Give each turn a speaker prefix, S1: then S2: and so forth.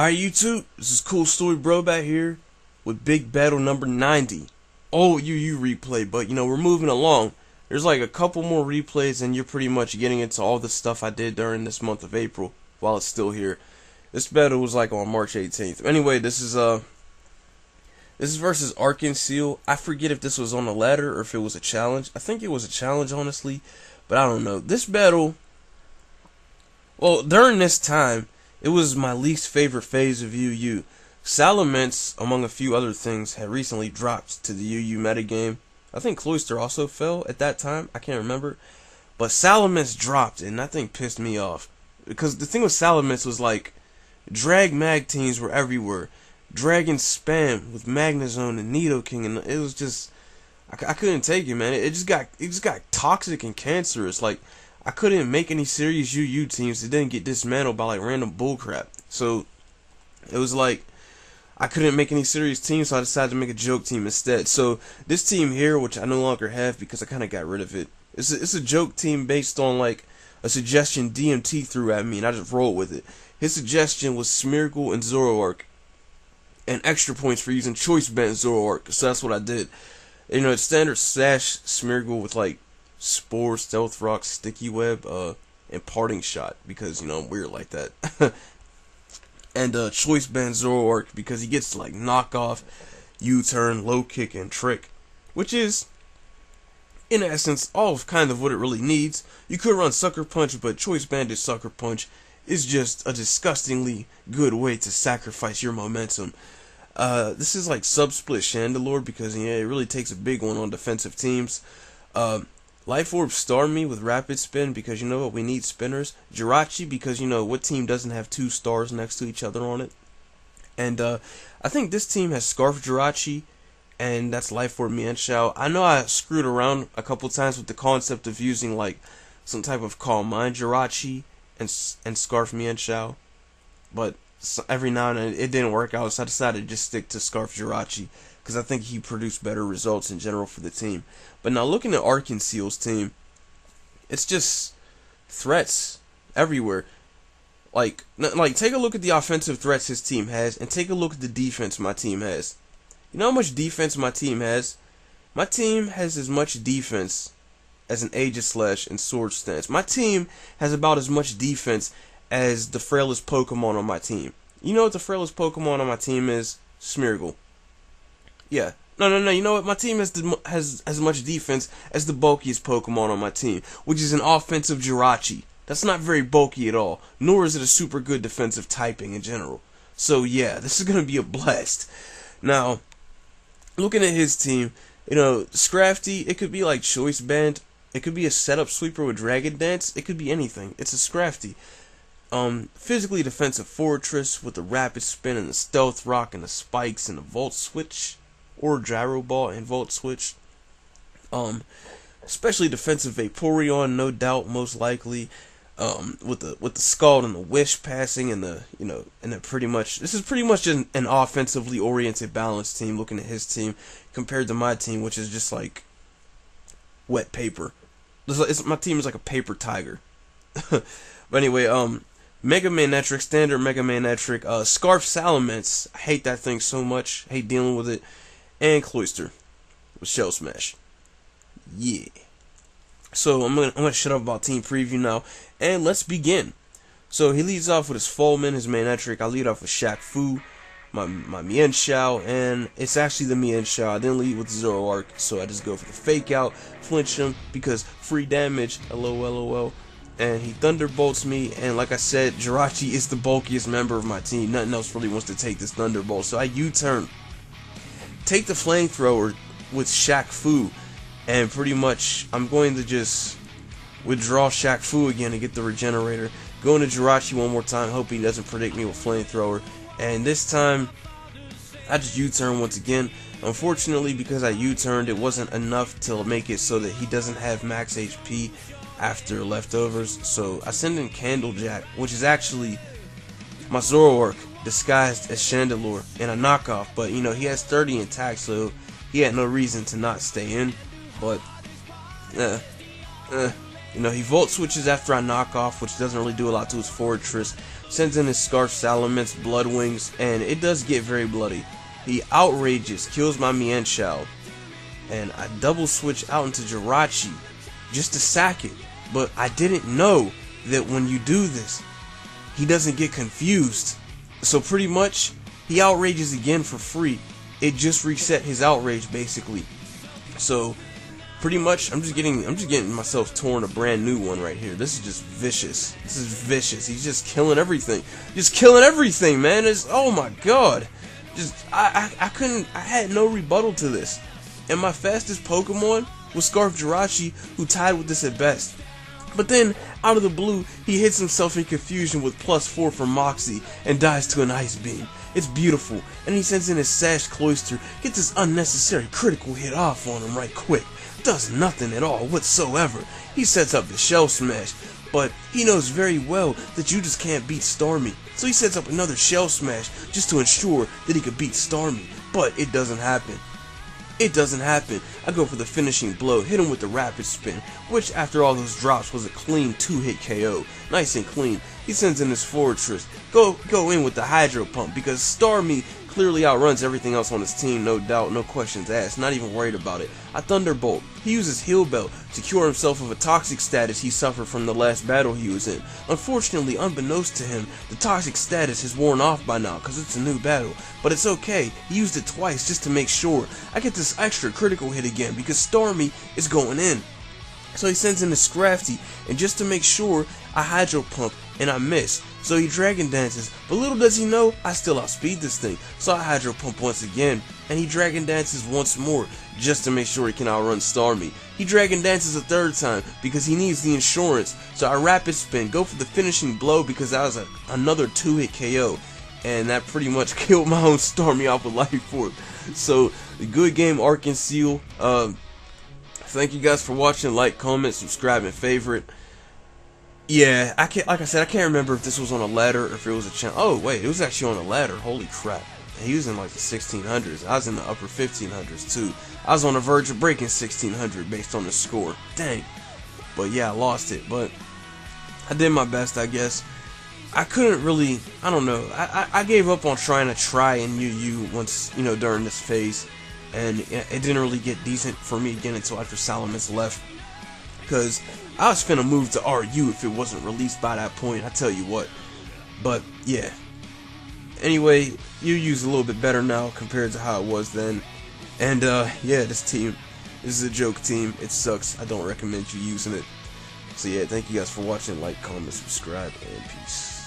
S1: Alright YouTube, this is CoolStoryBrobat here with big battle number 90. Oh, UU replay, but we're moving along. There's like a couple more replays and you're pretty much getting into all the stuff I did during this month of April while it's still here. This battle was like on March 18th. Anyway, this is versus ArkenCiel. I forget if this was on a ladder or if it was a challenge. I think it was a challenge, honestly, but I don't know. This battle, well, during this time, it was my least favorite phase of UU. Mence, among a few other things, had recently dropped to the UU metagame. I think Cloyster also fell at that time. I can't remember. But Mence dropped, and that thing pissed me off. Because the thing with Mence was like, DragMag teams were everywhere. Dragon spam with Magnezone and Nidoking, and it was just, I couldn't take it, man. It just got toxic and cancerous. Like, I couldn't make any serious UU teams that didn't get dismantled by like random bullcrap. So it was like I couldn't make any serious teams, so I decided to make a joke team instead. So this team here, which I no longer have because I kind of got rid of it, it's a joke team based on like a suggestion DMT threw at me, and I just rolled with it. His suggestion was Smeargle and Zoroark, and extra points for using choice band Zoroark. So that's what I did. It's standard Sash Smeargle with like Spore, Stealth Rock, Sticky Web, and Parting Shot, because I'm weird like that. And Choice Band Zoroark because he gets like knockoff, U-turn, low kick, and trick, which is in essence all of kind of what it really needs. You could run Sucker Punch, but Choice Banded Sucker Punch is just a disgustingly good way to sacrifice your momentum. This is like sub-split Chandelure because it really takes a big one on defensive teams. Life Orb Starmie with Rapid Spin because you know what, we need spinners. Jirachi because what team doesn't have two stars next to each other on it. And I think this team has Scarf Jirachi, and that's Life Orb Mienshao. I know I screwed around a couple times with the concept of using like some type of Calm Mind Jirachi and Scarf Mienshao, but every now and then it didn't work out, so I decided to just stick to Scarf Jirachi because I think he produced better results in general for the team. But now looking at ArkenCiel's team, it's just threats everywhere. Like take a look at the offensive threats his team has, and take a look at the defense my team has. You know how much defense my team has? My team has as much defense as an Aegislash and Sword Stance. My team has about as much defense as the frailest Pokemon on my team. You know what the frailest Pokemon on my team is? Smeargle. Yeah. No. You know what? My team has as much defense as the bulkiest Pokemon on my team, which is an offensive Jirachi. That's not very bulky at all, nor is it a super good defensive typing in general. So yeah, this is gonna be a blast. Now, looking at his team, Scrafty, it could be like Choice Band, it could be a setup sweeper with Dragon Dance, it could be anything. It's a Scrafty. Physically defensive Fortress with the Rapid Spin and the Stealth Rock and the Spikes and the Volt Switch, or Gyro Ball and Volt Switch. Especially defensive Vaporeon, no doubt, most likely. With the Scald and the Wish passing and and then pretty much this is pretty much an offensively oriented balanced team. Looking at his team compared to my team, which is just like wet paper. My team is like a paper tiger. But anyway, Mega Manectric, standard Mega Manectric, Scarf Salamence. I hate that thing so much. Hate dealing with it. And Cloyster with Shell Smash. Yeah. So I'm gonna shut up about team preview now, and let's begin. So he leads off with his Follman, his Manectric. I lead off with Shaq Fu, my Mienshao, and it's actually the Mienshao. I didn't lead with Zoroark, so I just go for the fake out, flinch him because free damage. LOL. And he thunderbolts me, and like I said, Jirachi is the bulkiest member of my team. Nothing else really wants to take this thunderbolt, so I U-turn. Take the flamethrower with Shaq Fu, and pretty much I'm going to just withdraw Shaq Fu again to get the regenerator. Go into Jirachi one more time, hope he doesn't predict me with flamethrower, and this time I just U-turn once again. Unfortunately, because I U-turned, it wasn't enough to make it so that he doesn't have max HP after leftovers, so I send in Candlejack, which is actually my Zoroark disguised as Chandelure and a knockoff, but he has 30 intact, so he had no reason to not stay in. But You know, he Volt Switches after I knock off, which doesn't really do a lot to his Fortress. Sends in his Scarf Salamence, Blood Wings, and it does get very bloody. He Outrages, kills my Mence, and I double switch out into Jirachi just to sack it. But I didn't know that when you do this, he doesn't get confused. So pretty much, he Outrages again for free. It just reset his Outrage basically. So pretty much, I'm just getting myself torn a brand new one right here. This is just vicious. This is vicious. He's just killing everything. Just killing everything, man. It's, oh my god. Just I had no rebuttal to this. And my fastest Pokemon was Scarf Jirachi, who tied with this at best. But then, out of the blue, he hits himself in confusion with +4 from Moxie and dies to an Ice Beam. It's beautiful, and he sends in his Sash Cloyster, gets this unnecessary critical hit off on him right quick. Does nothing at all whatsoever. He sets up the Shell Smash, but he knows very well that you just can't beat Starmie. So he sets up another Shell Smash just to ensure that he could beat Starmie, but it doesn't happen. It doesn't happen. I go for the finishing blow, hit him with the Rapid Spin, which after all those drops was a clean 2-hit KO. Nice and clean. He sends in his Fortress. Go in with the Hydro Pump, because Starmie clearly outruns everything else on his team, no doubt, no questions asked, not even worried about it. I Thunderbolt. He uses Heal Bell to cure himself of a toxic status he suffered from the last battle he was in. Unfortunately, unbeknownst to him, the toxic status has worn off by now because it's a new battle. But it's okay, he used it twice just to make sure. I get this extra critical hit again because Starmie is going in. So he sends in the Scrafty, and just to make sure, I Hydro Pump, and I miss. So he Dragon Dances, but little does he know, I still outspeed this thing. So I Hydro Pump once again, and he Dragon Dances once more, just to make sure he can outrun Starmie. He Dragon Dances a third time, because he needs the insurance. So I Rapid Spin, go for the finishing blow, because that was another 2-hit KO. And that pretty much killed my own Starmie off with Life Orb. So, good game, ArkenCiel. Thank you guys for watching. Like, comment, subscribe, and favorite. Yeah, like I said, I can't remember if this was on a ladder or if it was a channel. Oh, wait, it was actually on a ladder. Holy crap. He was in like the 1600s. I was in the upper 1500s too. I was on the verge of breaking 1600 based on the score. Dang. But yeah, I lost it. But I did my best, I guess. I couldn't really, I don't know. I gave up on trying to try and UU once, you know, during this phase. And it didn't really get decent for me again until after Salamence left. Because I was finna move to RU if it wasn't released by that point, I tell you what. But, yeah. Anyway, UU's a little bit better now compared to how it was then. And, yeah, this is a joke team. It sucks. I don't recommend you using it. So, yeah, thank you guys for watching. Like, comment, subscribe, and peace.